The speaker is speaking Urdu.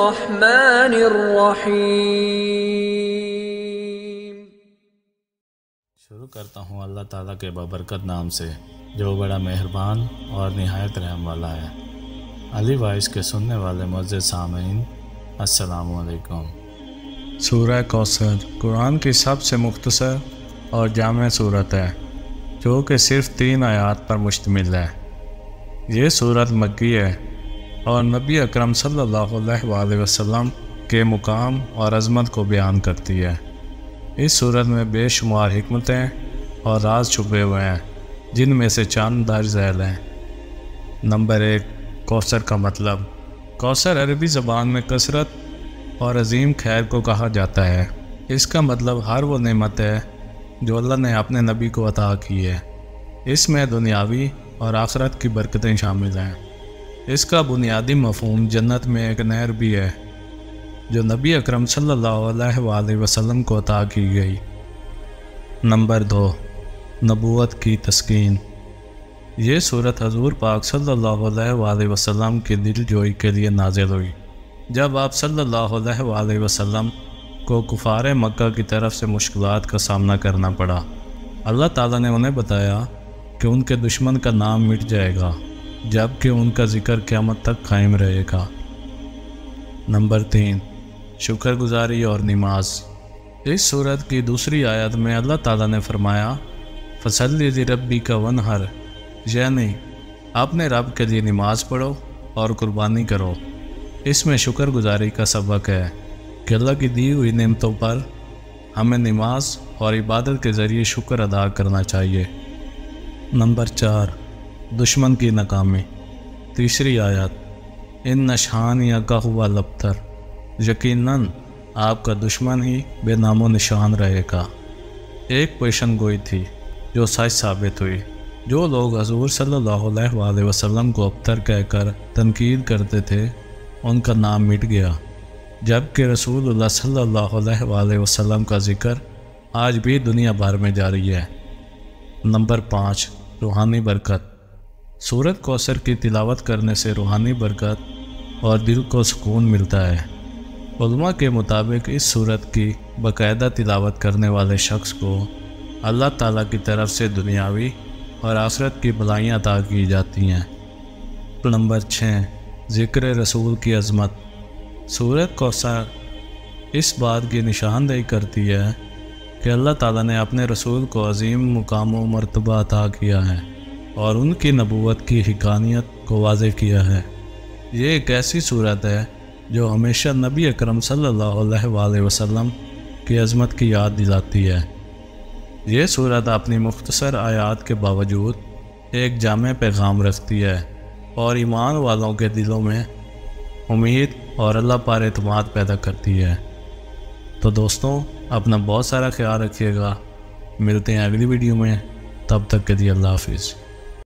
الرحمن الرحیم۔ شروع کرتا ہوں اللہ تعالیٰ کے بابرکت نام سے جو بڑا مہربان اور نہایت رحم والا ہے۔ علی وائس کے سننے والے معزز سامعین، السلام علیکم۔ سورہ کوثر قرآن کی سب سے مختصر اور جامع صورت ہے جو کہ صرف 3 آیات پر مشتمل ہے۔ یہ صورت مکی ہے اور نبی اکرم صلی اللہ علیہ وسلم کے مقام اور عظمت کو بیان کرتی ہے۔ اس صورت میں بے شمار حکمتیں اور راز چھپے ہوئے ہیں جن میں سے چند درج ذیل ہیں۔ نمبر 1، کوثر کا مطلب۔ کوثر عربی زبان میں کثرت اور عظیم خیر کو کہا جاتا ہے۔ اس کا مطلب ہر وہ نعمت ہے جو اللہ نے اپنے نبی کو عطا کی ہے۔ اس میں دنیاوی اور آخرت کی برکتیں شامل ہیں۔ اس کا بنیادی مفہوم جنت میں ایک نہر بھی ہے جو نبی اکرم صلی اللہ علیہ وسلم کو عطا کی گئی۔ نمبر 2، نبوت کی تسکین۔ یہ صورت حضور پاک صلی اللہ علیہ وسلم کی دل جوئی کے لیے نازل ہوئی جب آپ صلی اللہ علیہ وسلم کو کفار مکہ کی طرف سے مشکلات کا سامنا کرنا پڑا۔ اللہ تعالیٰ نے انہیں بتایا کہ ان کے دشمن کا نام مٹ جائے گا جبکہ ان کا ذکر قیامت تک قائم رہے گا۔ نمبر 3، شکر گزاری اور نماز۔ اس صورت کی دوسری آیت میں اللہ تعالیٰ نے فرمایا فَصَلِّ لِرَبِّكَ وَانْحَرْ، یعنی اپنے رب کے لیے نماز پڑھو اور قربانی کرو۔ اس میں شکر گزاری کا سبق ہے کہ اللہ کی دی ہوئی نعمتوں پر ہمیں نماز اور عبادت کے ذریعے شکر ادا کرنا چاہیے۔ نمبر 4، دشمن کی ناکامی۔ تیسری آیت ان شانئک ھو الابتر، یقیناً آپ کا دشمن ہی بے نام و نشان رہے گا۔ ایک پیشن گوئی تھی جو سچ ثابت ہوئی۔ جو لوگ حضور صلی اللہ علیہ وسلم کو ابتر کہہ کر تنقید کرتے تھے ان کا نام مٹ گیا، جبکہ رسول اللہ صلی اللہ علیہ وسلم کا ذکر آج بھی دنیا بھر میں جاری ہے۔ نمبر 5، روحانی برکت۔ سورت کوثر کی تلاوت کرنے سے روحانی برکت اور دل کو سکون ملتا ہے۔ علماء کے مطابق اس سورت کی باقاعدہ تلاوت کرنے والے شخص کو اللہ تعالیٰ کی طرف سے دنیاوی اور آخرت کی بھلائیاں عطا کی جاتی ہیں۔ نمبر 6، ذکر رسول کی عظمت۔ سورت کوثر اس بات کی نشاندہی کرتی ہے کہ اللہ تعالیٰ نے اپنے رسول کو عظیم مقام و مرتبہ عطا کیا ہے اور ان کی نبوت کی حقانیت کو واضح کیا ہے۔ یہ ایک ایسی صورت ہے جو ہمیشہ نبی اکرم صلی اللہ علیہ وسلم کی عظمت کی یاد دلاتی ہے۔ یہ صورت اپنی مختصر آیات کے باوجود ایک جامع پیغام رکھتی ہے اور ایمان والوں کے دلوں میں امید اور اللہ پر اعتماد پیدا کرتی ہے۔ تو دوستوں، اپنا بہت سارا خیال رکھیے گا۔ ملتے ہیں اگلی ویڈیو میں، تب تک کے لیے اللہ حافظ۔